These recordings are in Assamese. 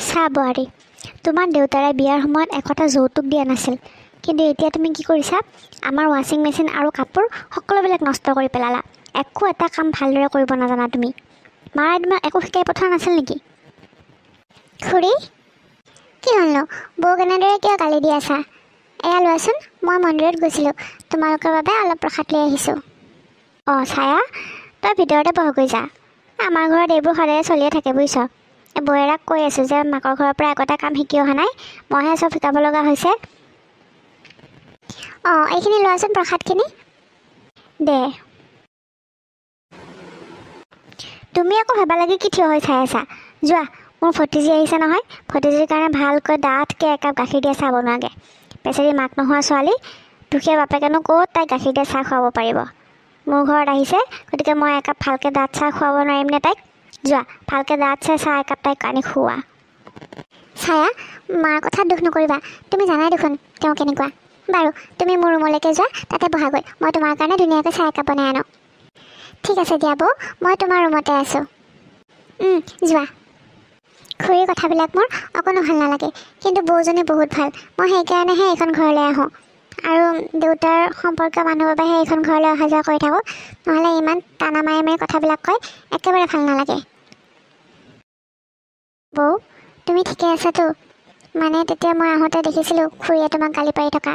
চা বোৱাৰী, তোমাৰ দেউতাৰে বিয়াৰ সময়ত একোটা যৌতুক দিয়া নাছিল, কিন্তু এতিয়া তুমি কি কৰিছা? আমাৰ ৱাশ্বিং মেচিন আৰু কাপোৰ সকলোবিলাক নষ্ট কৰি পেলালা। একো এটা কাম ভালদৰে কৰিব নাজানা তুমি। মায়ে তোমাক একো শিকাই পঠোৱা নাছিল নেকি? খুৰী, কি হ'লনো? বৌক এনেদৰে কিয় গালি দি আছা? এয়া লোৱাচোন, মই মন্দিৰত গৈছিলোঁ, তোমালোকৰ বাবে অলপ প্ৰসাদ লৈ আহিছোঁ। অঁ ছায়া, তই ভিতৰতে বহগৈ যা। আমাৰ ঘৰত এইবোৰ সদায় চলিয়ে থাকে বুজিছ। বৌয়েৰাক কৈ আছোঁ যে মাকৰ ঘৰৰ পৰা একোটা কাম শিকি অহা নাই, মইহে চব শিকাব লগা হৈছে। অঁ এইখিনি লোৱাচোন প্ৰসাদখিনি। দে। তুমি আকৌ ভাবা লাগি কি থিয় হৈ চাই আছা? যোৱা, মোৰ ভতিজী আহিছে নহয়, ভতিজীৰ কাৰণে ভালকৈ ডাঠকৈ একাপ গাখীৰ দিয়া চাহ বনোৱাগৈ। বেচেৰি মাক নোহোৱা ছোৱালী, দুখীয়া বাপেকেনো ক'ত তাইক গাখীৰ দিয়া চাহ খুৱাব পাৰিব। মোৰ ঘৰত আহিছে, গতিকে মই একাপ ভালকৈ ডাঠ চাহ খুৱাব নোৱাৰিমনে তাইক? যোৱা, ভালকৈ ডাঠ চাহ একাপ তাইক আনি খুওৱা। ছায়া, মাৰ কথাত দুখ নকৰিবা, তুমি জানাই দেখোন তেওঁ কেনেকুৱা। বাৰু তুমি মোৰ ৰুমলৈকে যোৱা, তাতে বহাগৈ, মই তোমাৰ কাৰণে ধুনীয়াকৈ চাহ একাপ বনাই আনো। ঠিক আছে দিয়া বৌ, মই তোমাৰ ৰুমতে আছোঁ। যোৱা। খুৰীৰ কথাবিলাক মোৰ অকণো ভাল নালাগে, কিন্তু বৌজনী বহুত ভাল, মই সেইকাৰণেহে এইখন ঘৰলৈ আহোঁ। আৰু দেউতাৰ সম্পৰ্কীয় মানুহৰ বাবেহে এইখন ঘৰলৈ অহা যোৱা কৰি থাকোঁ, নহ'লে ইমান টানা মাৰি মাৰি কথাবিলাক কয় একেবাৰে ভাল নালাগে। বৌ, তুমি ঠিকে আছাতো? মানে তেতিয়া মই আহোঁতে দেখিছিলোঁ খুৰীয়ে তোমাক গালি পাৰি থকা,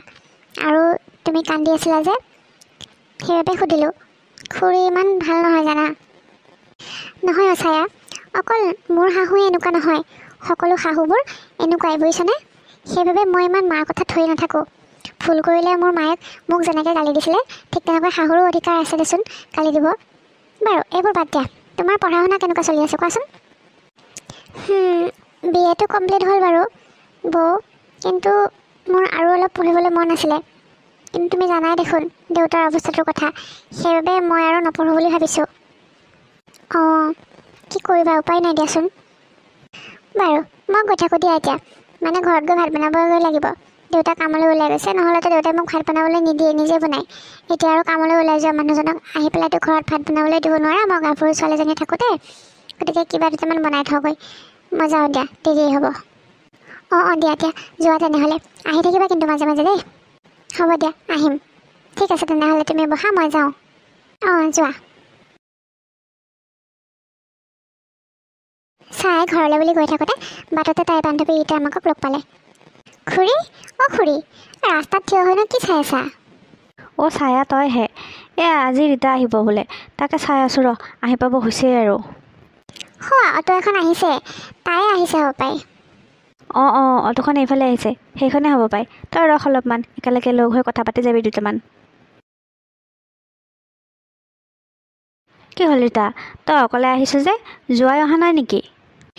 আৰু তুমি কান্দি আছিলা যে, সেইবাবে সুধিলোঁ। খুৰী ইমান ভাল নহয় জানা। নহয় ছায়া, অকল মোৰ শাহুৱে এনেকুৱা নহয়, সকলো শাহুবোৰ এনেকুৱাই বুজিছনে। সেইবাবে মই ইমান মাৰ কথা ধৰি নাথাকোঁ। ভুল কৰিলে মোৰ মায়েক মোক যেনেকৈ গালি দিছিলে, ঠিক তেনেকৈ শাহুৰো অধিকাৰ আছে দেচোন গালি দিব। বাৰু এইবোৰ বাদ দিয়া, তোমাৰ পঢ়া শুনা কেনেকুৱা চলি আছে কোৱাচোন? BA টো কমপ্লিট হ'ল বাৰু বৌ, কিন্তু মোৰ আৰু অলপ পঢ়িবলৈ মন আছিলে। কিন্তু তুমি জানাই দেখোন দেউতাৰ অৱস্থাটোৰ কথা, সেইবাবে মই আৰু নপঢ়োঁ বুলি ভাবিছোঁ। অঁ, কি কৰিবা, উপায় নাই দিয়াচোন। বাৰু মই গৈ থাকোঁ দিয়া এতিয়া, মানে ঘৰত গৈ ভাত বনাবগৈ লাগিব। দেউতা কামলৈ ওলাই গৈছে, নহ'লেতো দেউতাই মোক ভাত বনাবলৈ নিদিয়ে, নিজে বনায়। এতিয়া আৰু কামলৈ ওলাই যোৱা মানুহজনক আহি পেলাইতো ঘৰত ভাত বনাবলৈ দিব নোৱাৰা, মই গাভৰু ছোৱালীজনী থাকোঁতে, গতিকে কিবা দুটামান বনাই থওঁগৈ। মই যাওঁ দিয়া, দেৰি হ'ব। অঁ দিয়া যোৱা তেনেহ'লে, আহি থাকিবা কিন্তু মাজে মাজে দেই। হ'ব দিয়া, আহিম। ঠিক আছে তেনেহ'লে তুমি বহা, মই যাওঁ। অঁ যোৱা। চাই ঘৰলৈ বুলি গৈ থাকোঁতে বাটতে তাইৰ বান্ধৱী ৰীতা আমাক লগ পালে। খুৰী, অঁ খুৰী, ৰাস্তাত থিয় হৈনো কি চাই আছা? অ' ছায়া তইহে, আজি ৰীতা আহিব বোলে, তাকে চাই আছোঁ ৰ, আহি পাব হৈছেই আৰু। অটো এখন আহিছে, তাই আহিছে হ'ব পাই। অঁ অটোখন এইফালে আহিছে, সেইখনে হ'ব পাই। তই ৰখ অলপমান, একেলগে লগ হৈ কথা পাতি যাবি দুটামান। কি হ'ল ৰীতা, তই অকলে আহিছ যে, যোৱাই অহা নাই নেকি?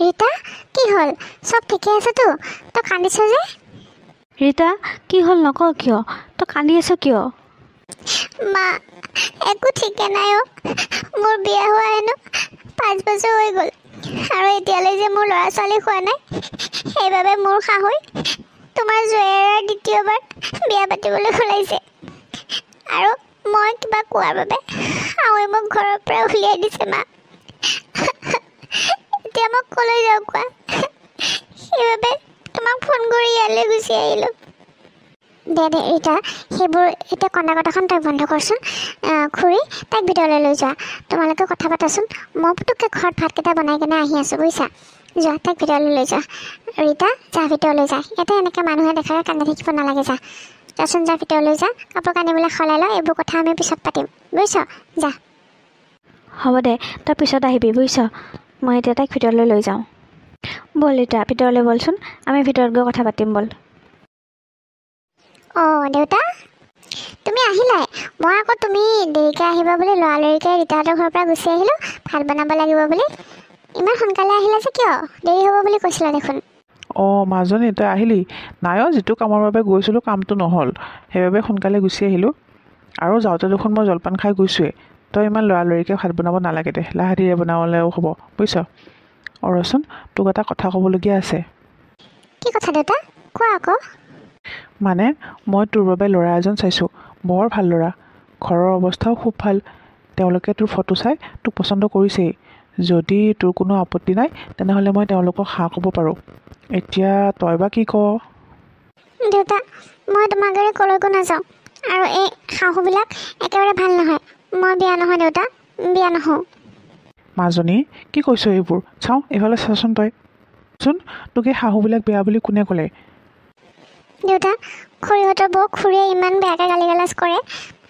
ৰীতা, কি হ'ল? চব ঠিকে আছেতো? তই কান্দিছ যে? ৰীতা, কি হ'ল নক কিয়? তই কান্দি আছ কিয়? মা, একো ঠিকে নাই অ'। মোৰ বিয়া হোৱা হেনো 5 বছৰ হৈ গ'ল, আৰু এতিয়ালৈ যে মোৰ ল'ৰা ছোৱালী হোৱা নাই, সেইবাবে মোৰ শাহুই তোমাৰ জয়েৰাৰ দ্বিতীয়বাৰ বিয়া পাতিবলৈ ওলাইছে। আৰু মই কিবা কোৱাৰ বাবে শাহুৱে মোক ঘৰৰ পৰা উলিয়াই দিছে মা। এতিয়া মই ক'লৈ যাওঁ কোৱা? সেইবাবে তোমাক ফোন কৰি ইয়ালৈ গুচি আহিলোঁ। দে ৰীতা, সেইবোৰ এতিয়া কন্দা কটাখন তই বন্ধ কৰচোন। খুৰী, তাইক ভিতৰলৈ লৈ যোৱা, তোমালোকে কথা পাতাচোন। মই পুতুককৈ ঘৰত ভাতকেইটা বনাই কেনে আহি আছোঁ বুজিছা। যোৱা, তাইক ভিতৰলৈ লৈ যোৱা। ৰীতা, যা ভিতৰলৈ যা, ইয়াতে এনেকৈ মানুহে দেখাই কান্দি থাকিব নালাগে, যা যাচোন, যা ভিতৰলৈ যা, কাপোৰ কানিবিলাক সলাই ল, এইবোৰ কথা আমি পিছত পাতিম বুজিছ, যা। হ'ব দে, তই পিছত আহিবি বুজিছ, মই এতিয়া তাইক ভিতৰলৈ লৈ যাওঁ। ব'ল ৰীতা, ভিতৰলৈ ব'লচোন, আমি ভিতৰত গৈ কথা পাতিম ব'ল। অঁ দেউতা, তুমি আহিলাই। মই আকৌ তুমি দেৰিকৈ আহিবা বুলি লৰালৰিকৈ ৰীতাহঁতৰ ঘৰৰ পৰা গুচি আহিলোঁ, ভাত বনাব লাগিব বুলি। ইমান সোনকালে আহিলা যে কিয়? দেৰি হ'ব বুলি কৈছিলা দেখোন। অঁ মাজনী, তই আহিলি? নাই অ', যিটো কামৰ বাবে গৈছিলোঁ কামটো নহ'ল, সেইবাবে সোনকালে গুচি আহিলোঁ। আৰু যাওঁতে দেখোন মই জলপান খাই গৈছোঁৱেই। তই ইমান লৰালৰিকৈ ভাত বনাব নালাগে দে, লাহে ধীৰে বনাবলৈও হ'ব বুজিছ। ৰচোন, তোক এটা কথা ক'বলগীয়া আছে। কি কথা দেউতা? কোৱা আকৌ। মানে মই তোৰ বাবে ল'ৰা এজন চাইছোঁ, বৰ ভাল ল'ৰা, ঘৰৰ অৱস্থাও খুব ভাল। তেওঁলোকে তোৰ ফটো চাই তোক পচন্দ কৰিছেই। যদি তোৰ কোনো আপত্তি নাই তেনেহ'লে মই তেওঁলোকক হা ক'ব পাৰোঁ। এতিয়া তই বা কি ক? দেউতা, মই তোমাৰ দৰে ক'লৈকো নাযাওঁ, আৰু এই শাহুবিলাক একেবাৰে ভাল নহয়। মই বিয়া নহয় দেউতা, বিয়া নহওঁ। মাজনী, কি কৈছ এইবোৰ? চাওঁ এইফালে চাচোন তই। চোন তোক এই শাহুবিলাক বেয়া বুলি কোনে ক'লে? দেউতা, খুৰীহঁতৰ বৌ খুৰীয়ে ইমান বেয়াকৈ গালি গালাজ কৰে,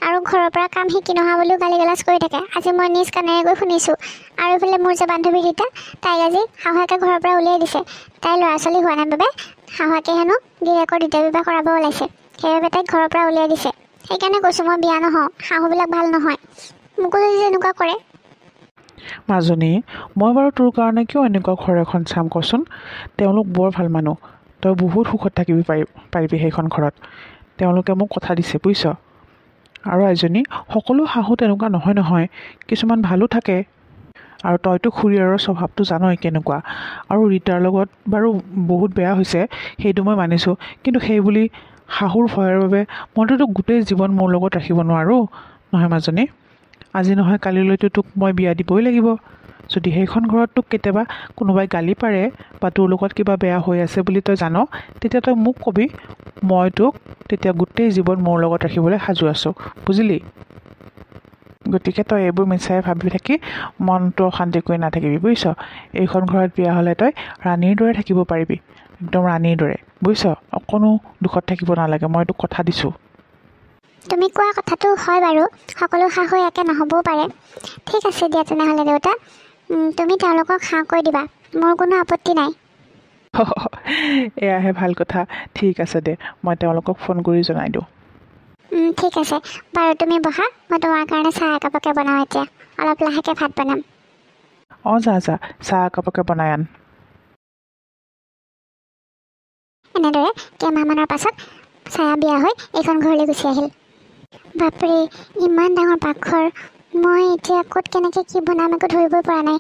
আৰু ঘৰৰ পৰা কাম শিকি নহা বুলিও গালি গালাজ কৰি থাকে। আজি মই নিজ কাণেৰে গৈ শুনিছোঁ। আৰু এইফালে মোৰ যে বান্ধৱী ৰীতা, তাইক আজি শাহুৱেকে ঘৰৰ পৰা উলিয়াই দিছে। তাইৰ ল'ৰা ছোৱালী হোৱা নাই বাবে শাহুৱেকে হেনো গিৰিয়েকৰ দ্বিতীয় বিবাহ কৰাব ওলাইছে, সেইবাবে তাইক ঘৰৰ পৰা উলিয়াই দিছে। সেইকাৰণে কৈছোঁ মই বিয়া নহওঁ, শাহুবিলাক ভাল নহয়। মোকো যদি এনেকুৱা কৰে। মাজনী, মই বাৰু তোৰ কাৰণে কিয় এনেকুৱা ঘৰ এখন চাম কচোন? তেওঁলোক বৰ ভাল মানুহ, তই বহুত সুখত থাকিবি পাৰিবি সেইখন ঘৰত। তেওঁলোকে মোক কথা দিছে বুজিছ। আৰু এজনী, সকলো শাহু তেনেকুৱা নহয়, কিছুমান ভালো থাকে। আৰু তইতো খুৰীয়াৰৰ স্বভাৱটো জানই কেনেকুৱা। আৰু ৰীতাৰ লগত বাৰু বহুত বেয়া হৈছে, সেইটো মই মানিছোঁ, কিন্তু সেই বুলি শাহুৰ ভয়ৰ বাবে মইতো গোটেই জীৱন মোৰ লগত ৰাখিব নোৱাৰোঁ নহয় মাজনী। আজি নহয় কালিলৈতো তোক মই বিয়া দিবই লাগিব। যদি সেইখন ঘৰত তোক কেতিয়াবা কোনোবাই গালি পাৰে বা তোৰ লগত কিবা বেয়া হৈ আছে বুলি তই জান, তেতিয়া তই মোক কবি, মই তোক তেতিয়া গোটেই জীৱন মোৰ লগত ৰাখিবলৈ সাজু আছোঁ, বুজিলি? গতিকে তই এইবোৰ মিছাই ভাবি থাকি মনটো অশান্তি কৰি নাথাকিবি বুজিছ। এইখন ঘৰত বিয়া হ'লে তই ৰাণীৰ দৰে থাকিব পাৰিবি, একদম ৰাণীৰ দৰে, বুজিছ। অকণো দুখত থাকিব নালাগে, মই তোক কথা দিছোঁ। তুমি কোৱা কথাটো হয় বাৰু, সকলো শাহু একে নহ'বও পাৰে। ঠিক আছে দিয়া তেনেহ'লে দেউতা, তুমি তেওঁলোকক হা কৈ দিবা, মোৰ কোনো আপত্তি নাই। এয়াহে ভাল কথা। ঠিক আছে দে, মই তেওঁলোকক ফোন কৰি জনাই দিওঁ। ঠিক আছে বাৰু, তুমি বহা, মই তোমাৰ কাৰণে চাহ একাপকে বনাওঁ। এতিয়া অলপ লাহেকৈ ভাত বনাম। অঁ যা চাহ একাপকে বনাই আন। এনেদৰে কেইমাহমানৰ পাছত ছায়া বিয়া হৈ এইখন ঘৰলৈ গুচি আহিল। বাপৰে, ইমান ডাঙৰ পাকঘৰ, মই এতিয়া ক'ত কেনেকৈ কি বনাম একো ধৰিবই পৰা নাই।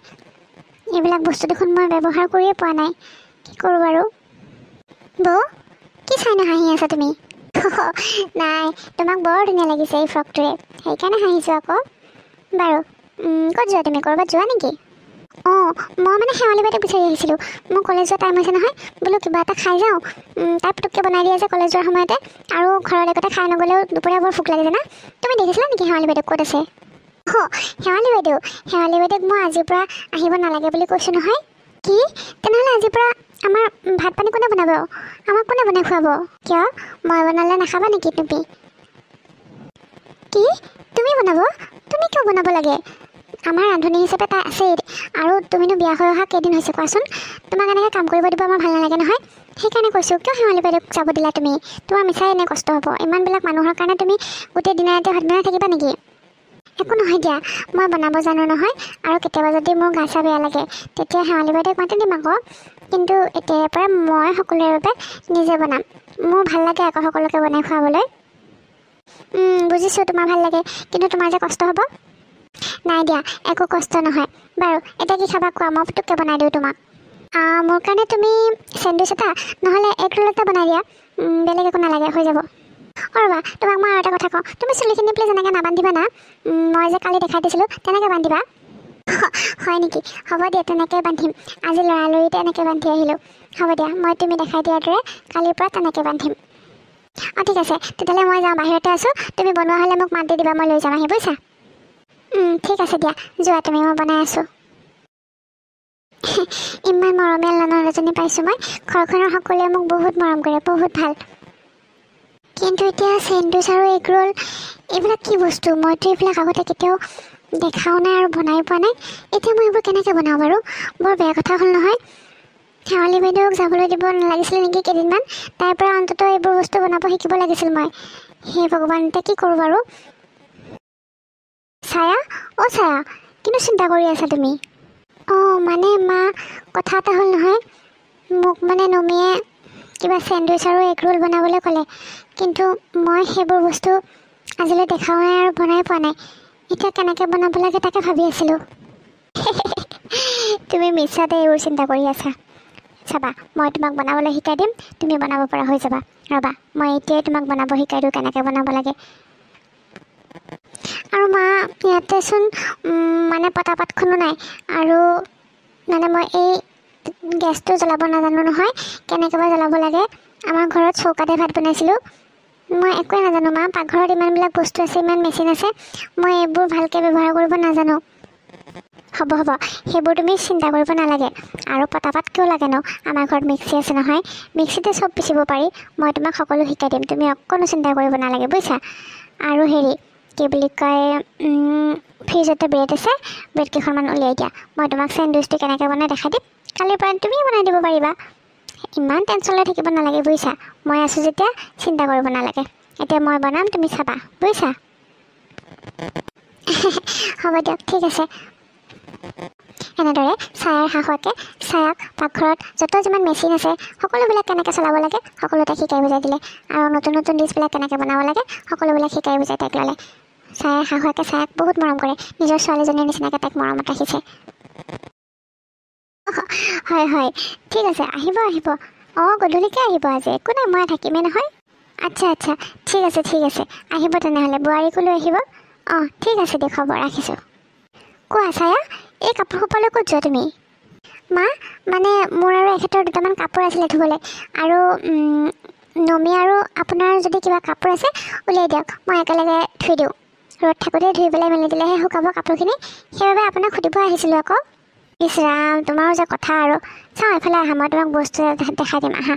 এইবিলাক বস্তু দেখোন মই ব্যৱহাৰ কৰিয়ে পোৱা নাই, কি কৰোঁ বাৰু? বৌ, কি চাইনো হাঁহি আছা তুমি? নাই, তোমাক বৰ ধুনীয়া লাগিছে এই ফ্ৰকটোৰে, সেইকাৰণে হাঁহিছোঁ আকৌ। বাৰু, ক'ত যোৱা তুমি? ক'ৰবাত যোৱা নেকি? অঁ, মই মানে শেৱালি বাইদেউক বিচাৰি আহিছিলোঁ। মোৰ কলেজ যোৱা টাইম হৈছে নহয়, বোলো কিবা এটা খাই যাওঁ। তাই পুটুককৈ বনাই দিয়ে যে কলেজ যোৱাৰ সময়তে, আৰু ঘৰত একোটা খাই নগ'লেও দুপৰীয়া বৰ ভোক লাগে জানা। তুমি দেখিছিলা নেকি শেৱালি বাইদেউক ক'ত আছে? অঁ, শেৱালি বাইদেউক মই আজিৰ পৰা আহিব নালাগে বুলি কৈছোঁ নহয়। কি? তেনেহ'লে আজিৰ পৰা আমাৰ ভাত পানী কোনে বনাব? আমাক কোনে বনাই খুৱাব? কিয়, মই বনালে নাখাবা নেকি তুমি? কি, তুমি বনাব? তুমি কিয় বনাব লাগে? আমাৰ ৰান্ধনী হিচাপে তাই আছেই, আৰু তুমিনো বিয়া হৈ অহা কেইদিন হৈছে কোৱাচোন? তোমাক এনেকৈ কাম কৰিব দিব আমাৰ ভাল নালাগে নহয়। সেইকাৰণে কৈছোঁ, কিয় শেৱালি বাইদেউক যাব দিলা তুমি? তোমাৰ মিছাই এনে কষ্ট হ'ব। ইমানবিলাক মানুহৰ কাৰণে তুমি গোটেই দিনা ৰাতি ভাত বনাই থাকিবা নেকি? একো নহয় দিয়া, মই বনাব জানো নহয়, আৰু কেতিয়াবা যদি মোৰ গা চা বেয়া লাগে তেতিয়া শেৱালি বাইদেউক মাতি দিম আকৌ। কিন্তু এতিয়াৰ পৰা মই সকলোৰে বাবে নিজে বনাম। মোৰ ভাল লাগে আকৌ সকলোকে বনাই খুৱাবলৈ। বুজিছোঁ তোমাৰ ভাল লাগে, কিন্তু তোমাৰ যে কষ্ট হ'ব। নাই দিয়া, একো কষ্ট নহয়। বাৰু এতিয়া কি খাবা কোৱা, মই পুটুককৈ বনাই দিওঁ তোমাক। মোৰ কাৰণে তুমি চেণ্ডউইচ এটা নহ'লে এগ ৰোল এটা বনাই দিয়া, বেলেগ একো নালাগে, হৈ যাব। ৰ'বা, তোমাক মই আৰু এটা কথা কওঁ, তুমি চুলিখিনি প্লিজ এনেকৈ নাবান্ধিবা না। মই যে কালি দেখাই দিছিলোঁ তেনেকৈ বান্ধিবা। হয় নেকি? হ'ব দিয়া, তেনেকৈ বান্ধিম। আজি লৰালৰিতে এনেকৈ বান্ধি আহিলোঁ। হ'ব দিয়া, মই তুমি দেখাই দিয়াৰ দৰে কালিৰ পৰা তেনেকৈ বান্ধিম। অঁ ঠিক আছে, তেতিয়াহ'লে মই যাওঁ, বাহিৰতে আছোঁ। তুমি বনোৱা হ'লে মোক মাত দি দিবা, মই লৈ যাম আহি, বুজিছা? ঠিক আছে দিয়া, যোৱা তুমি, মই বনাই আছোঁ। ইমান মৰমীয়াল ননদ এজনী পাইছোঁ মই। ঘৰখনৰ সকলোৱে মোক বহুত মৰম কৰে, বহুত ভাল। কিন্তু এতিয়া চেণ্ডউইচ আৰু এগ ৰোল এইবিলাক কি বস্তু? মইতো এইবিলাক আগতে কেতিয়াও দেখাও নাই আৰু বনাই পোৱা নাই। এতিয়া মই এইবোৰ কেনেকৈ বনাওঁ বাৰু? বৰ বেয়া কথা হ'ল নহয়। শেৱালি বাইদেউক যাবলৈ দিব নালাগিছিলে নেকি কেইদিনমান? তাইৰ পৰা অন্ততঃ এইবোৰ বস্তু বনাব শিকিব লাগিছিল মই। হে ভগৱান, এতিয়া কি কৰোঁ বাৰু? ছায়া, অ' ছায়া, কিন্তু চিন্তা কৰি আছা তুমি? অঁ মানে মা, কথা এটা হ'ল নহয়। মোক মানে নমীয়ে কিবা চেণ্ডউইচ আৰু এগ ৰোল বনাবলৈ ক'লে, কিন্তু মই সেইবোৰ বস্তু আজিলৈ দেখাও নাই আৰু বনাই পোৱা নাই। এতিয়া কেনেকৈ বনাব লাগে তাকে ভাবি আছিলোঁ। তুমি মিছাতে এইবোৰ চিন্তা কৰি আছা। চাবা, মই তোমাক বনাবলৈ শিকাই দিম, তুমি বনাব পৰা হৈ যাবা। ৰ'বা, মই এতিয়াই তোমাক বনাব শিকাই দিওঁ কেনেকৈ বনাব লাগে। আৰু মা ইয়াতেচোন মানে পটাপাতখনো নাই আৰু মানে মই এই গেছটো জ্বলাব নাজানো নহয়, কেনেকৈ বা জ্বলাব লাগে। আমাৰ ঘৰত চৌকাতে ভাত বনাইছিলোঁ। মই একোৱে নাজানো মা, পাকঘৰত ইমানবিলাক বস্তু আছে, ইমান মেচিন আছে, মই এইবোৰ ভালকৈ ব্যৱহাৰ কৰিব নাজানো। হ'ব সেইবোৰ তুমি চিন্তা কৰিব নালাগে। আৰু পটাপাত কিয় লাগে ন, আমাৰ ঘৰত মিক্সি আছে নহয়, মিক্সিতে চব পিচিব পাৰি। মই তোমাক সকলো শিকাই দিম, তুমি অকণো চিন্তা কৰিব নালাগে বুজিছা। আৰু হেৰি কি বুলি কয়, ফ্ৰিজতে ব্ৰেড আছে, ব্ৰেড কেইখনমান উলিয়াই দিয়া। মই তোমাক চেণ্ডউইচটো কেনেকৈ বনাই দেখাই দিম, কালিৰ পৰা তুমিয়ে বনাই দিব পাৰিবা। ইমান টেনশ্যন লৈ থাকিব নালাগে বুজিছা। মই আছোঁ যেতিয়া চিন্তা কৰিব নালাগে। এতিয়া মই বনাম, তুমি চাবা বুজিছা। হ'ব দিয়ক, ঠিক আছে। এনেদৰে ছায়াৰ শাহুৱেকে ছায়াক পাকঘৰত যত যিমান মেচিন আছে সকলোবিলাক কেনেকৈ চলাব লাগে সকলোতে শিকাই বুজাই দিলে। আৰু নতুন নতুন ডিছবিলাক কেনেকৈ বনাব লাগে সকলোবিলাক শিকাই বুজাই তাইক ল'লে। ছায়াৰ শাহুৱেকে ছায়াক বহুত মৰম কৰে, নিজৰ ছোৱালীজনীৰ নিচিনাকৈ তাইক মৰমত ৰাখিছে। হয় ঠিক আছে, আহিব। অঁ গধূলিকৈ আহিব আজি, একো নাই, মই থাকিমেই নহয়। আচ্ছা ঠিক আছে আহিব তেনেহ'লে, বোৱাৰীকো লৈ আহিব। অঁ ঠিক আছে দিয়ক, হ'ব ৰাখিছোঁ। কোৱা ছায়া, এই কাপোৰ সোপালৈ ক'ত যোৱা তুমি? মা মানে মোৰ আৰু এখেতৰ দুটামান কাপোৰ আছিলে ধুবলৈ, আৰু নমি আৰু আপোনাৰ যদি কিবা কাপোৰ আছে উলিয়াই দিয়ক, মই একেলগে ধুই দিওঁ। ৰ'দ থাকোঁতে ধুই পেলাই মেলি দিলেহে শুকাব কাপোৰখিনি, সেইবাবে আপোনাক সুধিব আহিছিলোঁ আকৌ। ইছ ৰাম, তোমাৰো যে কথা আৰু। চাওঁ এফালে আহা, মই তোমাক বস্তু দেখাই দিম আহা।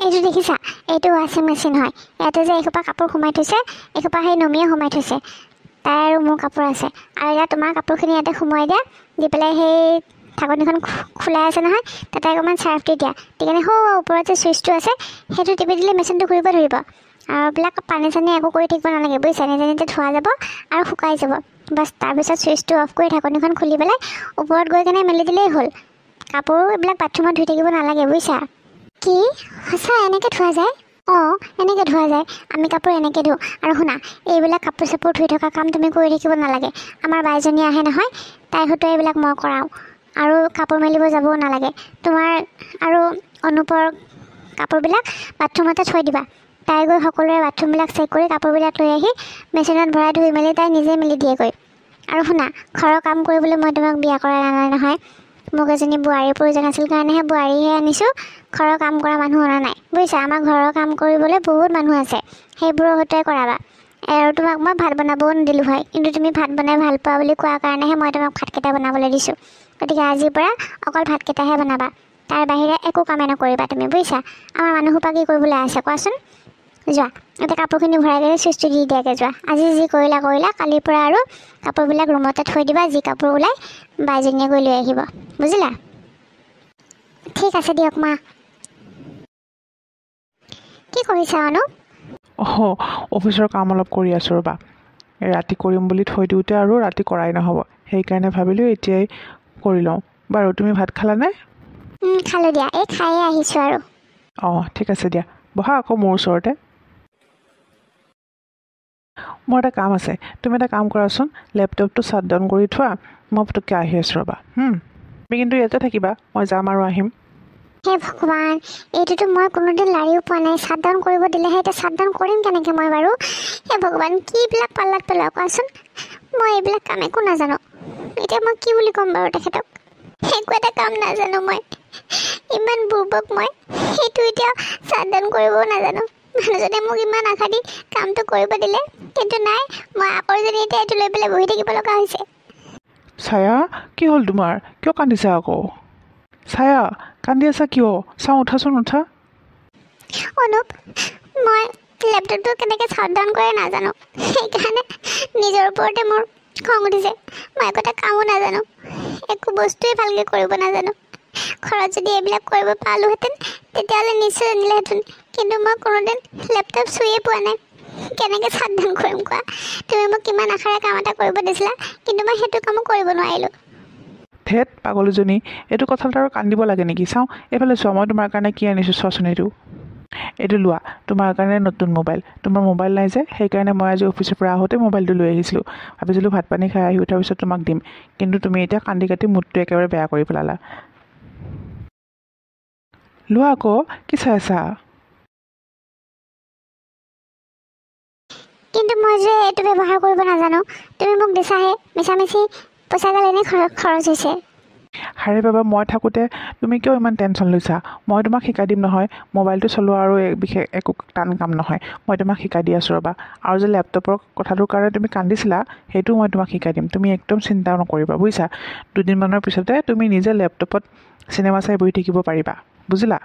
এইটো দেখিছা, এইটো ৱাশ্বিং মেচিন হয়। ইয়াতে যে এসোপা কাপোৰ সোমাই থৈছে, এসোপা সেই নমিয়ে সোমাই থৈছে। তাই আৰু মোৰ কাপোৰ আছে, আৰু এতিয়া তোমাৰ কাপোৰখিনি ইয়াতে সোমোৱাই দিয়া, দি পেলাই সেই ঢাকনিখন খোলাই আছে নহয়, তাতে অকণমান চাৰ্ফ দি দিয়া, দি কিনে ওপৰত যে চুইচটো আছে সেইটো টিপি দিলে মেচিনটো ঘূৰিব ধৰিব। আৰু এইবিলাক পানী চানী একো কৰি থাকিব নালাগে বুজিছা, নিজে নিজে ধোৱা যাব আৰু শুকাই যাব। বাছ তাৰপিছত চুইচটো অফ কৰি ঢাকনিখন খুলি পেলাই ওপৰত গৈ কেনে মেলি দিলেই হ'ল। কাপোৰ এইবিলাক বাথৰুমত ধুই থাকিব নালাগে বুজিছা। কি সঁচা এনেকৈ ধোৱা যায়? অঁ এনেকৈ ধোৱা যায়, আমি কাপোৰ এনেকৈ ধুওঁ। আৰু শুনা, এইবিলাক কাপোৰ চাপোৰ ধুই থকা কাম তুমি কৰি থাকিব নালাগে। আমাৰ বাইজনী আহে নহয়, তাইৰ হয়তো এইবিলাক মই কৰাওঁ। আৰু কাপোৰ মেলিব যাবও নালাগে তোমাৰ। আৰু অনুপৰ কাপোৰবিলাক বাথৰুমতে থৈ দিবা, তাই গৈ সকলোৰে বাথৰুমবিলাক চেক কৰি কাপোৰবিলাক লৈ আহি মেচিনত ভৰাই ধুই মেলি তাই নিজে মেলি দিয়েগৈ। আৰু শুনা, ঘৰৰ কাম কৰিবলৈ মই তোমাক বিয়া কৰা নাই নহয়, মোক এজনী বোৱাৰীৰ প্ৰয়োজন আছিল কাৰণেহে বোৱাৰীহে আনিছোঁ, ঘৰৰ কাম কৰা মানুহ অনা নাই বুজিছা। আমাৰ ঘৰৰ কাম কৰিবলৈ বহুত মানুহ আছে, সেইবোৰৰ সৈতে কৰাবা। আৰু তোমাক মই ভাত বনাবও নিদিলোঁ হয়, কিন্তু তুমি ভাত বনাই ভাল পোৱা বুলি কোৱাৰ কাৰণেহে মই তোমাক ভাতকেইটা বনাবলৈ দিছোঁ। গতিকে আজিৰ পৰা অকল ভাতকেইটাহে বনাবা, তাৰ বাহিৰে একো কামেই নকৰিবা তুমি বুজিছা। আমাৰ মানুহসোপা কি কৰিবলৈ আছে কোৱাচোন। যোৱা এতিয়া কাপোৰখিনি ভৰাই কিনে চুইচটো দি দিয়াকৈ যোৱা। আজি যি কৰিলা, কালিৰ পৰা আৰু কাপোৰবিলাক ৰুমতে থৈ দিবা, যি কাপোৰ ওলাই বাইজনীয়ে গৈ লৈ আহিব বুজিলা। ঠিক আছে দিয়ক মা। কি কৰিছা অনু? অফিচৰ কাম অলপ কৰি আছোঁ ৰ'বা। ৰাতি কৰিম বুলি থৈ দিওঁতে আৰু ৰাতি কৰাই নহ'ব, সেইকাৰণে ভাবিলোঁ এতিয়াই কৰি লওঁ। বাৰু তুমি ভাত খালানে? খালোঁ দিয়া, এই খায়ে আহিছোঁ আৰু। অঁ ঠিক আছে দিয়া, বহা আকৌ মোৰ ওচৰতে। মোৰ এটা কাম আছে, তুমি এটা কাম কৰাচোন, লেপটপটো শ্বাট ডাউন কৰি থোৱা, মই পটককৈ আহি আছোঁ ৰ'বা। তুমি কিন্তু ইয়াতে থাকিবা, মই যাম আৰু আহিম। হে ভগৱান, এইটোতো মই কোনোদিন লাৰিও পোৱা নাই। শ্বাট ডাউন কৰিব দিলেহে, এতিয়া শ্বাট ডাউন কৰিম কেনেকৈ মই বাৰু? হে ভগৱান, কিবিলাক পাল্লাত পেলাওঁ কোৱাচোন। মই এইবিলাক কাম একো নাজানো, এতিয়া মই কি বুলি ক'ম বাৰু তেখেতক? একো এটা কাম নাজানো মই, ইমান বুৰ্বক মই। সেইটো এতিয়া শ্বাট ডাউন কৰিবও নাজানো। মানুহজনে মোক ইমান আশা দি কামটো কৰিব দিলে, কিন্তু নাই, মই আকৌ যদি এতিয়া এইটো লৈ পেলাই বহি থাকিব লগা হৈছে। ছায়া, কি হ'ল তোমাৰ? কিয় কান্দিছা আকৌ? ছায়া, কান্দি আছা কিয়? চাওঁ, উঠাচোন উঠা। অনুপ, মই লেপটপটো কেনেকৈ শ্বাট ডাউন কৰে নাজানো, সেইকাৰণে নিজৰ ওপৰতে মোৰ খং উঠিছে। মই একো এটা কামো নাজানো, একো বস্তুৱেই ভালকৈ কৰিব নাজানো। ঘৰত যদি এইবিলাক কৰিব পালোহেঁতেন তেতিয়াহ'লে নিশ্চয় জানিলেহেঁতেন, কিন্তু মই কোনোদিন লেপটপ চুইয়ে পোৱা নাই। কেনেকৈ শ্বাট ডাউন কৰিম কোৱা? তুমি মোক কিমান আশাৰে কাম এটা কৰিব দিছিলা, কিন্তু মই সেইটো কামো কৰিব নোৱাৰিলোঁ। ধেত পাগলীজনী, এইটো কথাত আৰু কান্দিব লাগে নেকি? চাওঁ এইফালে চোৱা, মই তোমাৰ কাৰণে কি আনিছোঁ চোৱাচোন। এইটো লোৱা, তোমাৰ কাৰণে নতুন মোবাইল। তোমাৰ মোবাইল নাই যে, সেইকাৰণে মই আজি অফিচৰ পৰা আহোঁতে মোবাইলটো লৈ আহিছিলোঁ। ভাবিছিলোঁ ভাত পানী খাই আহি উঠাৰ পিছত তোমাক দিম, কিন্তু তুমি এতিয়া কান্দি কাটি মুডটো একেবাৰে বেয়া কৰি পেলালা। লোৱা আকৌ, কি চাই আছা? কিন্তু কিন্তু মই যে এইটো ব্যৱহাৰ কৰিব নাজানো, তুমি মোক দিছাহে, মিছামিছি পইচাগাল এনেই খৰচ হৈছে। হাৰে বাবা, মই থাকোঁতে তুমি কিয় ইমান টেনশ্যন লৈছা? মই তোমাক শিকাই দিম নহয়। মোবাইলটো চলোৱা আৰু বিশেষ একো টান কাম নহয়। মই তোমাক শিকাই দি আছোঁ ৰ'বা। আৰু যে লেপটপৰ কথাটোৰ কাৰণে তুমি কান্দিছিলা, সেইটোও মই তোমাক শিকাই দিম। তুমি একদম চিন্তা নকৰিবা, বুজিছা? দুদিনমানৰ পিছতে তুমি নিজে লেপটপত চিনেমা চাই বহি থাকিব পাৰিবা, বুজিলা?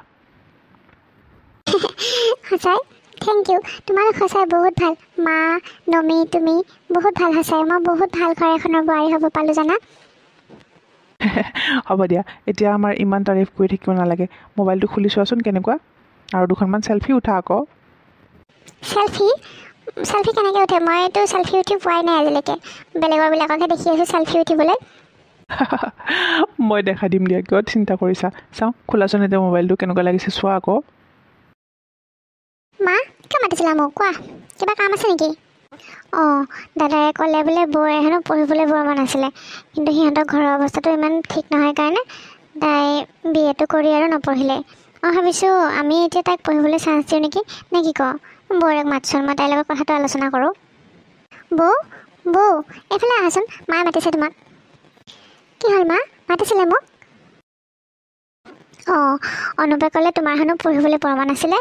সঁচাই থেংক ইউ, তোমালোক সঁচাই বহুত ভাল। মা, নমি, তুমি বহুত ভাল। সঁচাই মই বহুত ভাল ঘৰ এখনৰ বোৱাৰী হ'ব পালোঁ জানা। হ'ব দিয়া, এতিয়া আমাৰ ইমান তাৰিফ কৰি থাকিব নালাগে। মোবাইলটো খুলি চোৱাচোন কেনেকুৱা, আৰু দুখনমান চেলফি উঠা আকৌ। চেলফি কেনেকৈ উঠে? মইতো চেলফি উঠি পোৱাই নাই আজিলৈকে। বেলেগৰবিলাককহে দেখি আছোঁ চেলফি উঠিবলৈ। মই দেখাই দিম দিয়া, কিয় চিন্তা কৰিছা? চাওঁ, খোলাচোন এতিয়া মোবাইলটো, কেনেকুৱা লাগিছে চোৱা আকৌ। মা, কিয় মাতিছিলা মোক? কোৱা, কিবা কাম আছে নেকি? অঁ, দাদাই ক'লে বোলে বৌৰে হেনো পঢ়িবলৈ বৰ মন আছিলে, কিন্তু সিহঁতৰ ঘৰৰ অৱস্থাটো ইমান ঠিক নহয় কাৰণে তাই BA কৰি আৰু নপঢ়িলে। মই ভাবিছোঁ আমি এতিয়া তাইক পঢ়িবলৈ চান্স দিওঁ নেকি, নে কি কওঁ? বৌৰেক মাতচোন, মই তাইৰ লগত কথাটো আলোচনা কৰোঁ। বৌ, এইফালে আহাচোন, মায়ে মাতিছে তোমাক। কি হ'ল মা, মাতিছিলে মোক? অঁ, অনুপে ক'লে তোমাৰ হেনো পঢ়িবলৈ বৰ মন আছিলে,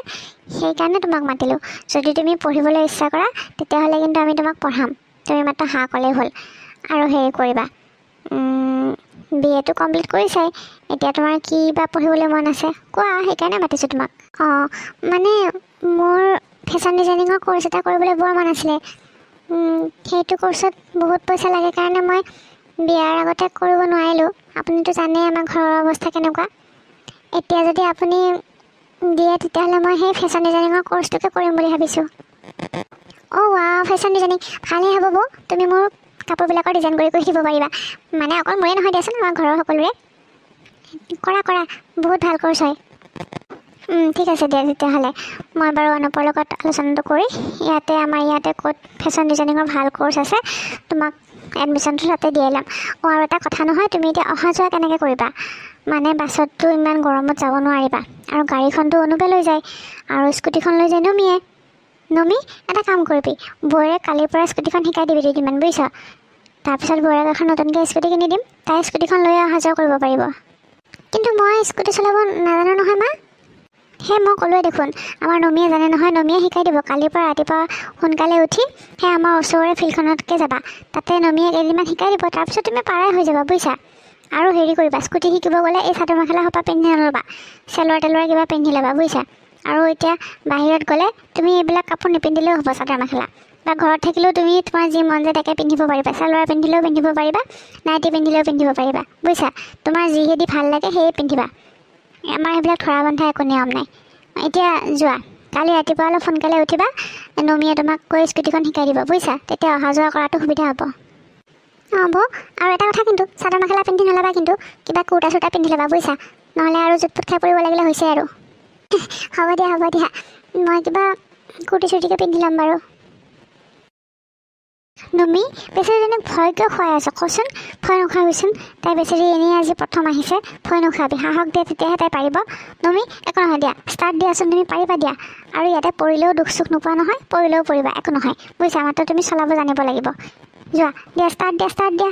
সেইকাৰণে তোমাক মাতিলোঁ। যদি তুমি পঢ়িবলৈ ইচ্ছা কৰা তেতিয়াহ'লে কিন্তু আমি তোমাক পঢ়াম। তুমি মাত্ৰ হা ক'লেই হ'ল। আৰু হেৰি কৰিবা, BA কমপ্লিট কৰিছাই, এতিয়া তোমাৰ কি বা পঢ়িবলৈ মন আছে কোৱা, সেইকাৰণে মাতিছোঁ তোমাক। অঁ, মানে মোৰ ফেশ্বন ডিজাইনিঙৰ কোৰ্চ এটা কৰিবলৈ বৰ মন আছিলে। সেইটো কোৰ্চত বহুত পইচা লাগে কাৰণে মই বিয়াৰ আগতে কৰিব নোৱাৰিলোঁ। আপুনিতো জানেই আমাৰ ঘৰৰ অৱস্থা কেনেকুৱা। এতিয়া যদি আপুনি দিয়ে তেতিয়াহ'লে মই সেই ফেশ্বন ডিজাইনিঙৰ কোৰ্চটোকে কৰিম বুলি ভাবিছোঁ। অঁ ৱাও, ফেশ্বন ডিজাইনিং ভালেই হ'ব বৌ। তুমি মোৰ কাপোৰবিলাকৰ ডিজাইন কৰি দিব পাৰিবা। মানে অকল মোৰে নহয় দিয়াচোন, আমাৰ ঘৰৰ সকলোৰে। কৰা, বহুত ভাল কোৰ্চ হয়। ঠিক আছে দিয়া তেতিয়াহ'লে। মই বাৰু অনুপৰ লগত আলোচনাটো কৰি আমাৰ ইয়াতে ক'ত ফেশ্বন ডিজাইনিঙৰ ভাল কোৰ্চ আছে তোমাক এডমিশ্যনটো তাতে দিয়াই ল'ম। আৰু এটা কথা নহয়, তুমি এতিয়া অহা যোৱা কেনেকৈ কৰিবা? মানে বাছততো ইমান গৰমত যাব নোৱাৰিবা, আৰু গাড়ীখনটো অনুপে লৈ যায়, আৰু স্কুটিখন লৈ যায় নমি। এটা কাম কৰিবি, বৌৰে কালিৰ পৰা স্কুটিখন শিকাই দিবি দুদিনমান, বুজিছ? তাৰপিছত বৌৰেক এখন নতুনকৈ স্কুটি কিনি দিম, তাই স্কুটিখন লৈ অহা যোৱা কৰিব পাৰিব। কিন্তু মই স্কুটি চলাব নাজানো নহয় মা। সেই মই ক'লোৱে দেখোন, আমাৰ নমীয়ে জানে নহয়, নমীয়ে শিকাই দিব। কালিৰ পৰা ৰাতিপুৱা সোনকালে উঠি সেই আমাৰ ওচৰৰে ফিল্ডখনতকৈ যাবা, তাতে নমীয়ে কেইদিনমান শিকাই দিব, তাৰপিছত তুমি পাৰাই হৈ যাবা, বুজিছা? আৰু হেৰি কৰিবা, স্কুটি শিকিব গ'লে এই চাদৰ মেখেলা সোপা পিন্ধি নল'বা, চেলোৱাৰ কিবা পিন্ধি ল'বা, বুজিছা? আৰু এতিয়া বাহিৰত গ'লে তুমি এইবিলাক কাপোৰ নিপিন্ধিলেও হ'ব, চাদৰ মেখেলা। বা ঘৰত থাকিলেও তুমি তোমাৰ যি মন যায় তাকে পিন্ধিব পাৰিবা। চেলোৱাৰ পিন্ধিলেও পিন্ধিব পাৰিবা, নাইটি পিন্ধিলেও পিন্ধিব পাৰিবা, বুজিছা? তোমাৰ যিহেদি ভাল লাগে সেয়ে পিন্ধিবা। আমাৰ সেইবিলাক ধৰা বন্ধা একো নিয়ম নাই। এতিয়া যোৱা, কালি ৰাতিপুৱা অলপ সোনকালে উঠিবা, নমীয়ে তোমাক কৈ স্কুটিখন শিকাই দিব, বুজিছা? তেতিয়া অহা যোৱা কৰাটো সুবিধা হ'ব। অঁ বৌ, আৰু এটা কথা কিন্তু, চাদৰ মেখেলা পিন্ধি নল'বা কিন্তু, কিবা কুৰ্তা চুৰ্তা পিন্ধি ল'বা, বুজিছা? নহ'লে আৰু জুটপুট খাই পৰিব লাগিলে হৈছে আৰু। হ'ব দিয়া, মই কিবা কুৰ্তি চুৰ্তিকে পিন্ধি ল'ম বাৰু। নমি, বেচেৰীজনীক ভয় কিয় খুৱাই আছ কচোন? ভয় নোখোৱাবিচোন, তাই বেচেৰী এনেই আজি প্ৰথম আহিছে, ভয় নোখোৱাবি, সাহস দিয়ে তেতিয়াহে তাই পাৰিব। নমি, একো নহয় দিয়া, ষ্টাৰ্ট দিয়াচোন, তুমি পাৰিবা দিয়া। আৰু ইয়াতে পৰিলেও দুখ চুখ নোপোৱা নহয়, পৰিলেও পৰিবা, একো নহয়, বুজিছা? মাত্ৰ তুমি চলাব জানিব লাগিব। যোৱা দিয়া, ষ্টাৰ্ট দিয়া।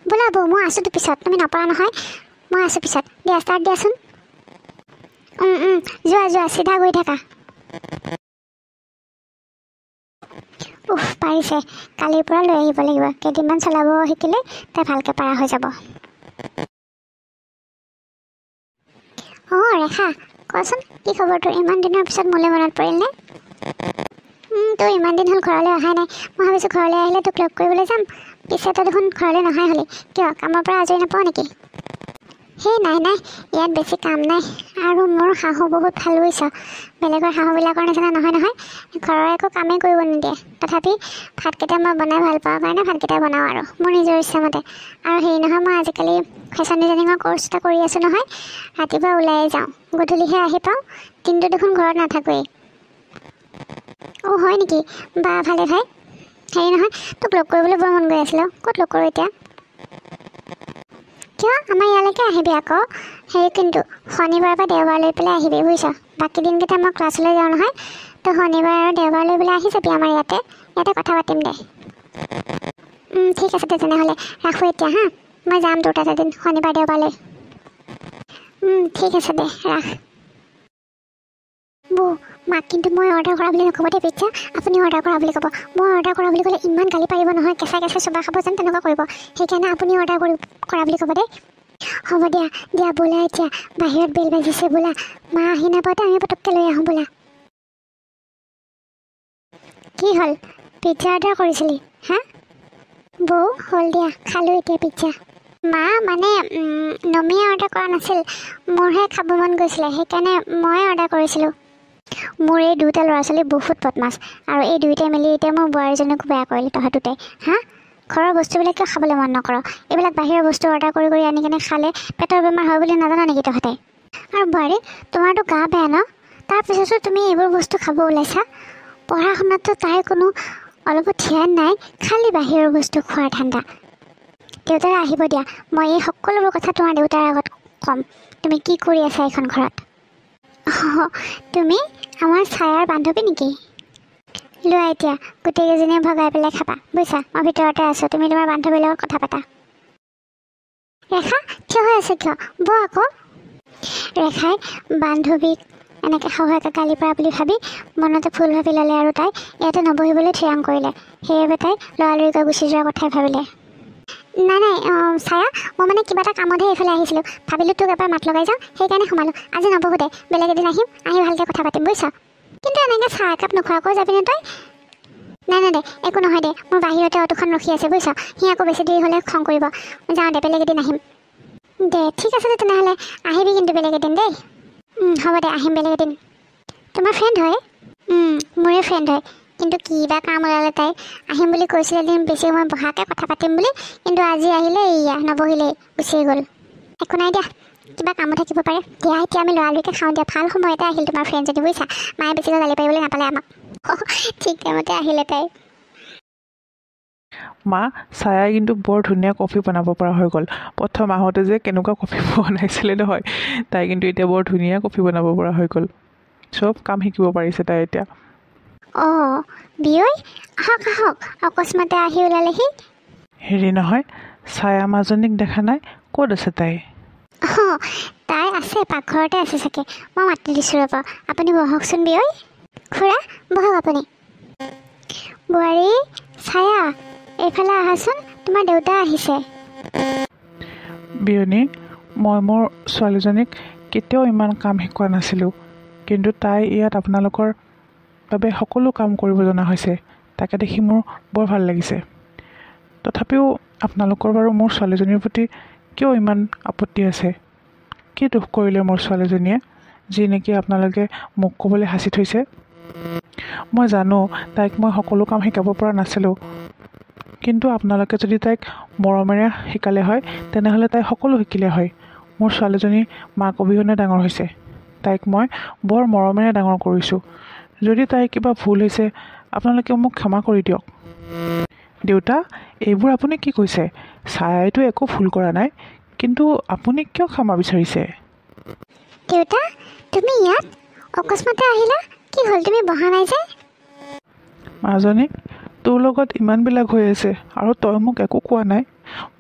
বোলা বৌ, মই আছোঁতো পিছত, তুমি নপৰা নহয়, মই আছোঁ পিছত। দিয়া ষ্টাৰ্ট দিয়াচোন। যোৱা, চিধা গৈ থাকা। পাৰিছে, কালিৰ পৰা লৈ আহিব লাগিব। কেইদিনমান চলাব শিকিলে তাই ভালকৈ পাৰা হৈ যাব। অঁ ৰেখা, কোৱাচোন কি খবৰ তোৰ? ইমান দিনৰ পিছত মোলৈ মনত পৰিল নে? তোৰ ইমান দিন হ'ল ঘৰলৈ অহাই নাই। মই ভাবিছোঁ ঘৰলৈ আহিলে তোক লগ কৰিবলৈ যাম, পিছে তই দেখোন ঘৰলৈ নহাই হ'লি। কিয়, কামৰ পৰা আজৰি নাপাওঁ নেকি? সেই নাই, ইয়াত বেছি কাম নাই, আৰু মোৰ শাহু বহুত ভাল, বুজিছ? বেলেগৰ শাহুবিলাকৰ নিচিনা নহয়, ঘৰৰ একো কামেই কৰিব নিদিয়ে। তথাপি ভাতকেইটা মই বনাই ভাল পাওঁ কাৰণে ভাতকেইটা বনাওঁ আৰু মোৰ নিজৰ ইচ্ছামতে। আৰু হেৰি নহয়, মই আজিকালি ফেশ্বন ডিজাইনিঙৰ কোৰ্চ এটা কৰি আছোঁ নহয়, ৰাতিপুৱা ওলাই যাওঁ, গধূলিহে আহি পাওঁ, দিনটো দেখোন ঘৰত নাথাকোৱেই। অঁ হয় নেকি? বা ভালে ভাই। হেৰি নহয়, তোক লগ কৰিবলৈ বৰ মন গৈ আছিলে। ক'ত লগ কৰোঁ এতিয়া? কিয় আমাৰ ইয়ালৈকে আহিবি আকৌ হেৰি কিন্তু শনিবাৰৰ পৰা দেওবাৰ লৈ পেলাই আহিবি বুজিছ বাকী দিনকেইটা মই ক্লাছলৈ যাওঁ নহয় তো শনিবাৰ আৰু দেওবাৰ লৈ পেলাই আহি যাবি আমাৰ ইয়াতে কথা পাতিম দে ঠিক আছে দে তেনেহ'লে ৰাখোঁ এতিয়া হা মই যাম তোৰ তাত এদিন শনিবাৰ দেওবাৰলৈ ঠিক আছে দে ৰাখ বৌ মাক কিন্তু মই অৰ্ডাৰ কৰা বুলি নক'ব দেই পিজ্জা আপুনি অৰ্ডাৰ কৰা বুলি ক'ব মই অৰ্ডাৰ কৰা বুলি ক'লে ইমান গালি পাৰিব নহয় কেঁচা চোবা খাব যেন তেনেকুৱা কৰিব সেইকাৰণে আপুনি অৰ্ডাৰ কৰা বুলি ক'ব দেই হ'ব দিয়া বোলা এতিয়া বাহিৰত বেল বাজিছে বোলা মা আহি নাপাওঁতে আমি পটককৈ লৈ আহোঁ বোলা কি হ'ল পিজ্জা অৰ্ডাৰ কৰিছিলি হা বৌ হ'ল দিয়া খালোঁ এতিয়া পিজ্জা মা মানে নমীয়ে অৰ্ডাৰ কৰা নাছিল মোৰহে খাব মন গৈছিলে সেইকাৰণে ময়ে অৰ্ডাৰ কৰিছিলোঁ মোৰ এই দুটা ল'ৰা ছোৱালী বহুত বদমাছ আৰু এই দুয়োটাই মিলি এতিয়া মোৰ বোৱাৰীজনীকো বেয়া কৰিলে তহঁতোতে হা ঘৰৰ বস্তুবিলাক কিয় খাবলৈ মন নকৰ এইবিলাক বাহিৰৰ বস্তু অৰ্ডাৰ কৰি আনি কিনে খালে পেটৰ বেমাৰ হয় বুলি নাজানা নেকি তহঁতে আৰু বোৱাৰী তোমাৰতো গা বেয়া ন তাৰপিছতো তুমি এইবোৰ বস্তু খাব ওলাইছা পঢ়া শুনাততো তাইৰ কোনো অলপো ধ্যান নাই খালি বাহিৰৰ বস্তু খোৱাৰ ঠাণ্ডা দেউতাৰে আহিব দিয়া মই এই সকলোবোৰ কথা তোমাৰ দেউতাৰ আগত ক'ম তুমি কি কৰি আছা এইখন ঘৰত তুমি আমাৰ ছায়াৰ বান্ধৱী নেকি লোৱা এতিয়া গোটেইকেইজনীয়ে ভগাই পেলাই খাবা বুজিছা মই ভিতৰতে আছোঁ তুমি তোমাৰ বান্ধৱীৰ লগত কথা পাতা ৰেখা থিয় হৈ আছে কিয় বৌ আকৌ ৰেখাই বান্ধৱীক এনেকৈ সহায়কে গালি পৰা বুলি ভাবি মনতে ফুল ভাবি ল'লে আৰু তাই ইয়াতে নবহিবলৈ থিৰাং কৰিলে সেইবাবে তাই লৰালৰিকৈ গুচি যোৱাৰ কথাই ভাবিলে নাই ছায়া মই মানে কিবা এটা কামতহে এইফালে আহিছিলোঁ ভাবিলোঁ তোক এবাৰ মাত লগাই যাওঁ সেইকাৰণে সোমালোঁ আজি নবহো দে বেলেগ এদিন আহিম আহি ভালকৈ কথা পাতিম বুজিছ কিন্তু এনেকৈ চাহ একাপ নোখোৱাকৈ যাবিনে তই নাই দে একো নহয় দে মোৰ বাহিৰতে অটোখন ৰখি আছে বুজিছ সি আকৌ বেছি দেৰি হ'লে খং কৰিব যাওঁ দে বেলেগ এদিন আহিম দে ঠিক আছে দে তেনেহ'লে আহিবি কিন্তু বেলেগ এদিন দেই হ'ব দে আহিম বেলেগ এদিন তোমাৰ ফ্ৰেণ্ড হয় মোৰে ফ্ৰেণ্ড হয় কিন্তু কিবা কাম ওলালে তাই আহিম বুলি কৈছিলে এদিন বেছি সময় বহাকৈ কথা পাতিম বুলি কিন্তু আজি আহিলে এয়া নবহিলেই গুচি গ'ল একো নাই দিয়া কিবা কামো থাকিব পাৰে দিয়া এতিয়া আমি লৰালৰিকৈ খাওঁ দিয়া ভাল সময়তে আহিল তোমাৰ ফ্ৰেণ্ডজনী বুজিছা মায়ে বেছিকৈ গালি পাৰিবলৈ নাপালে আমাক ঠিক টাইমতে আহিলে তাই মা ছায়াই কিন্তু বৰ ধুনীয়া কফি বনাব পৰা হৈ গ'ল প্ৰথম আহোঁতে যে কেনেকুৱা কফি বনাইছিলে নহয় তাই কিন্তু এতিয়া বৰ ধুনীয়া কফি বনাব পৰা হৈ গ'ল চব কাম শিকিব পাৰিছে তাই এতিয়া অঁ বিয়ৈ আহক অকস্মাতে আহি ওলালেহি হেৰি নহয় ছায়া মাজনীক দেখা নাই ক'ত আছে তাই অঁ তাই আছে পাকঘৰতে আছে চাগে মই মাতি দিছোঁ ৰ'ব আপুনি বহকচোন বিয়ৈ খুৰা বহক আপুনি বোৱাৰী ছায়া এইফালে আহাচোন তোমাৰ দেউতা আহিছে বিয়নী মই মোৰ ছোৱালীজনীক কেতিয়াও ইমান কাম শিকোৱা নাছিলোঁ কিন্তু তাই ইয়াত আপোনালোকৰ বাবে সকলো কাম কৰিব জনা হৈছে তাকে দেখি মোৰ বৰ ভাল লাগিছে তথাপিও আপোনালোকৰ বাৰু মোৰ ছোৱালীজনীৰ প্ৰতি কিয় ইমান আপত্তি আছে কি দুখ কৰিলে মোৰ ছোৱালীজনীয়ে যি নেকি আপোনালোকে মোক ক'বলৈ সাঁচি থৈছে মই জানো তাইক মই সকলো কাম শিকাব পৰা নাছিলোঁ কিন্তু আপোনালোকে যদি তাইক মৰমেৰে শিকালে হয় তেনেহ'লে তাই সকলো শিকিলে হয় মোৰ ছোৱালীজনী মাক অবিহনে ডাঙৰ হৈছে তাইক মই বৰ মৰমেৰে ডাঙৰ কৰিছোঁ যদি তাইৰ কিবা ভুল হৈছে আপোনালোকে মোক ক্ষমা কৰি দিয়ক দেউতা এইবোৰ আপুনি কি কৈছে ছায়াইতো একো ভুল কৰা নাই কিন্তু আপুনি কিয় ক্ষমা বিচাৰিছে দেউতা তুমি ইয়াত অকস্মাতে আহিলা কি হ'ল তুমি বহা নাই যে মাজনী তোৰ লগত ইমানবিলাক হৈ আছে আৰু তই মোক একো কোৱা নাই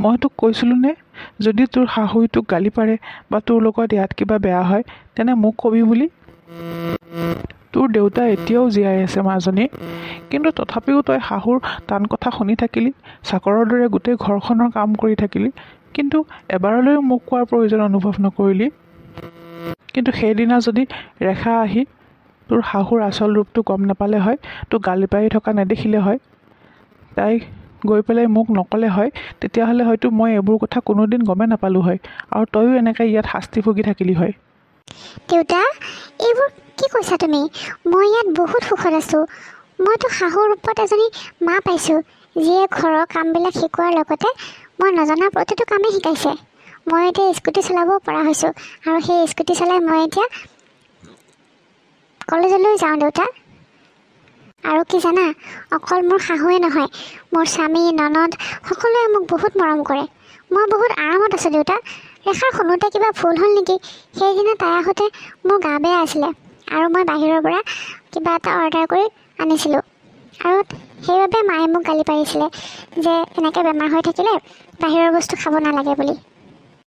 মই তোক কৈছিলোঁ নে যদি তোৰ শাহুই তোক গালি পাৰে বা তোৰ লগত ইয়াত কিবা বেয়া হয় তেনে মোক কবি বুলি তোৰ দেউতা এতিয়াও জীয়াই আছে মাজনী কিন্তু তথাপিও তই শাহুৰ টান কথা শুনি থাকিলি চাকৰৰ দৰে গোটেই ঘৰখনৰ কাম কৰি থাকিলি কিন্তু এবাৰলৈও মোক কোৱাৰ প্ৰয়োজন অনুভৱ নকৰিলি কিন্তু সেইদিনা যদি ৰেখা আহি তোৰ শাহুৰ আচল ৰূপটো গম নাপালে হয় তোক গালি পাৰি থকা নেদেখিলে হয় তাই গৈ পেলাই মোক নক'লে হয় তেতিয়াহ'লে হয়তো মই এইবোৰ কথা কোনোদিন গমেই নাপালোঁ হয় আৰু তয়ো এনেকৈ ইয়াত শাস্তি ভুগি থাকিলি হয় দেউতা এইবোৰ কি কৈছা তুমি মই ইয়াত বহুত সুখত আছোঁ মইতো শাহুৰ ৰূপত এজনী মা পাইছোঁ যিয়ে ঘৰৰ কামবিলাক শিকোৱাৰ লগতে মই নজনা প্ৰতিটো কামেই শিকাইছে মই এতিয়া স্কুটি চলাবও পৰা হৈছোঁ আৰু সেই স্কুটি চলাই মই এতিয়া কলেজলৈ যাওঁ দেউতা আৰু কি জানা অকল মোৰ শাহুৱে নহয় মোৰ স্বামী ননদ সকলোৱে মোক বহুত মৰম কৰে মই বহুত আৰামত আছোঁ দেউতা। ৰেখাৰ শুনোতে কিবা ভুল হ'ল নেকি? সেইদিনা তাই আহোঁতে মোৰ গা বেয়া আছিলে আৰু মই বাহিৰৰ পৰা কিবা এটা অৰ্ডাৰ কৰি আনিছিলোঁ আৰু সেইবাবে মায়ে মোক গালি পাৰিছিলে যে এনেকৈ বেমাৰ হৈ থাকিলে বাহিৰৰ বস্তু খাব নালাগে বুলি।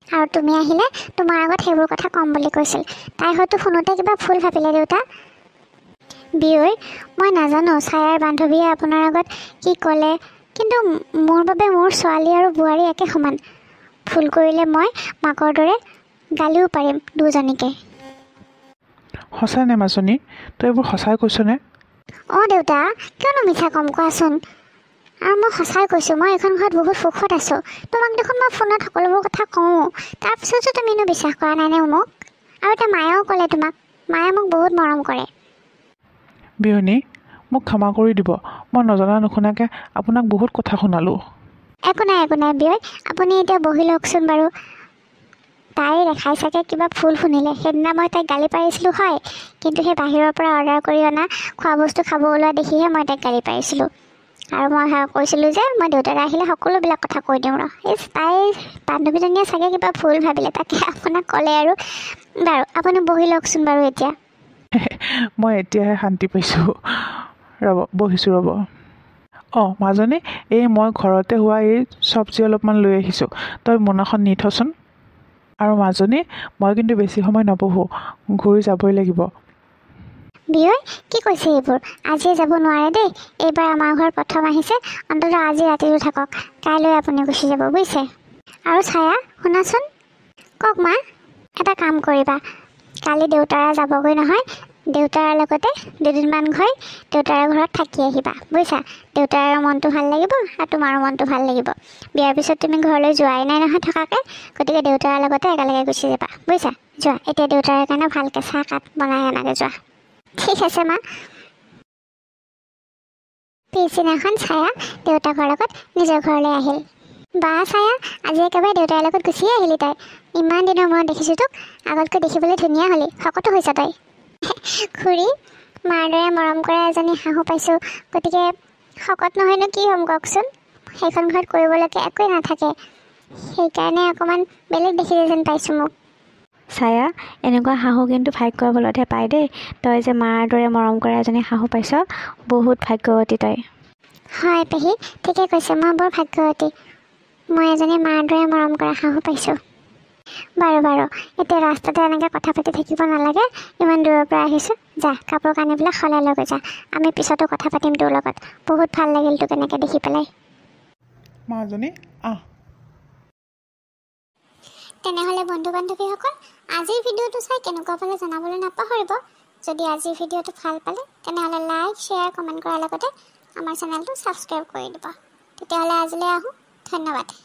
আৰু তুমি আহিলে তোমাৰ আগত সেইবোৰ কথা ক'ম বুলি কৈছিল। তাই হয়তো শুনোতে কিবা ভুল ভাবিলে দেউতা। বিয়ৈ, মই নাজানো ছায়াৰ বান্ধৱীয়ে আপোনাৰ আগত কি ক'লে, কিন্তু মোৰ বাবে মোৰ ছোৱালী আৰু বোৱাৰী একে সমান। ভুল কৰিলে মই মাকৰ দৰে গালিও পাৰিম দুজনীকে। সঁচাই নে মাজনী? তই এইবোৰ সঁচাই কৈছনে? অঁ দেউতা, কিয়নো মিছা ক'ম কোৱাচোন? আৰু মই সঁচাই কৈছোঁ, মই এইখন ঘৰত বহুত সুখত আছোঁ। তোমাক দেখোন মই ফোনত সকলোবোৰ কথা কওঁ, তাৰপিছতো তুমিনো বিশ্বাস কৰা নাইনে মোক? আৰু এতিয়া মায়েও ক'লে তোমাক, মায়ে মোক বহুত মৰম কৰে। বিয়নী, মোক ক্ষমা কৰি দিব। মই নজনা নুশুনাকৈ আপোনাক বহুত কথা শুনালোঁ। একো নাই বিয়ৈ, আপুনি এতিয়া বহি লওকচোন বাৰু। তাই ৰেখাই চাগে কিবা ভুল শুনিলে। সেইদিনা মই তাইক গালি পাৰিছিলোঁ হয়, কিন্তু সেই বাহিৰৰ পৰা অৰ্ডাৰ কৰি অনা খোৱা বস্তু খাব ওলোৱা দেখিহে মই তাইক গালি পাৰিছিলোঁ। আৰু মই কৈছিলোঁ যে মই দেউতাই আহিলে সকলোবিলাক কথা কৈ দিওঁ তাইৰ বান্ধৱীজনীয়ে চাগে কিবা ভুল ভাবিলে, তাকে আপোনাক ক'লে আৰু। বাৰু আপুনি বহি লওকচোন বাৰু এতিয়া। মই এতিয়াহে শান্তি পাইছোঁ। বহিছোঁ ৰ'ব। অঁ মাজনী, এই মই ঘৰতে হোৱা এই চব্জি অলপমান লৈ আহিছোঁ, তই মোনাখন নি থচোন। আৰু মাজনী, মই কিন্তু বেছি সময় নবহোঁ, ঘূৰি যাবই লাগিব। বিয়ৈ, কি কৈছে এইবোৰ? আজিয়ে যাব নোৱাৰে দেই। এইবাৰ আমাৰ ঘৰ প্ৰথম আহিছে, অন্ততঃ আজি ৰাতিটো থাকক, কাইলৈ আপুনি গুচি যাব বুজিছে। আৰু ছায়া, শুনাচোন। কওক মা। এটা কাম কৰিবা, কালি দেউতাৰা যাবগৈ নহয়, দেউতাৰ লগতে দুদিনমান গৈ দেউতাৰ ঘৰত থাকি আহিবা বুজিছা। দেউতাৰ মনটো ভাল লাগিব আৰু তোমাৰো মনটো ভাল লাগিব। বিয়াৰ পিছত তুমি ঘৰলৈ যোৱাই নাই নহয় থকাকৈ, গতিকে দেউতাৰ লগতে একেলগে গুচি যাবা বুজিছা। যোৱা, এতিয়া দেউতাৰ কাৰণে ভালকৈ চাহ কাপ বনাই আনাগৈ যোৱা। ঠিক আছে মা। পিছদিনাখন ছায়া দেউতাকৰ লগত নিজৰ ঘৰলৈ আহিল। বা ছায়া, আজি একেবাৰে দেউতাৰ লগত গুচিয়ে আহিলি তই। ইমান দিনৰ মূৰত দেখিছোঁ তোক, আগতকৈ দেখিবলৈ ধুনীয়া হ'লি, শকতো হৈছ তই। খুৰী, মাৰ দৰে মৰম কৰা এজনী শাহু পাইছোঁ, গতিকে শকত নহয়নো কি হ'ম কওকচোন। সেইখন ঘৰত কৰিবলৈকে একোৱেই নাথাকে, সেইকাৰণে অকণমান বেলেগ দেখিলে যেন পাইছোঁ মোক। ছায়া, এনেকুৱা শাহু কিন্তু ভাগ্যৰ বলতহে পায় দেই। তই যে মাৰ দৰে মৰম কৰা এজনী শাহু পাইছ, বহুত ভাগ্যৱতী তই। হয় পেহী, ঠিকে কৈছে, মই বৰ ভাগ্যৱতী। মই এজনী মাৰ দৰে মৰম কৰা শাহু পাইছোঁ। বাৰু, এতিয়া ৰাস্তাতে এনেকৈ কথা পাতি থাকিব নালাগে, ইমান দূৰৰ পৰা আহিছোঁ। যা, কাপোৰ কানিবিলাক সলাই লৈ যা, আমি পিছতো কথা পাতিম তোৰ লগত। বহুত ভাল লাগিল তোক এনেকৈ দেখি পেলাই। মাজনী, আহ। তেনেহ'লে বন্ধু বান্ধৱীসকল, আজিৰ ভিডিঅ'টো চাই কেনেকুৱা পালে জনাবলৈ নাপাহৰিব। যদি আজিৰ ভিডিঅ'টো ভাল পালে, তেনেহ'লে লাইক, শ্বেয়াৰ, কমেণ্ট কৰাৰ লগতে আমাৰ চেনেলটো ছাবস্ক্ৰাইব কৰি দিব। তেতিয়াহ'লে আজিলৈ আহোঁ, ধন্যবাদ।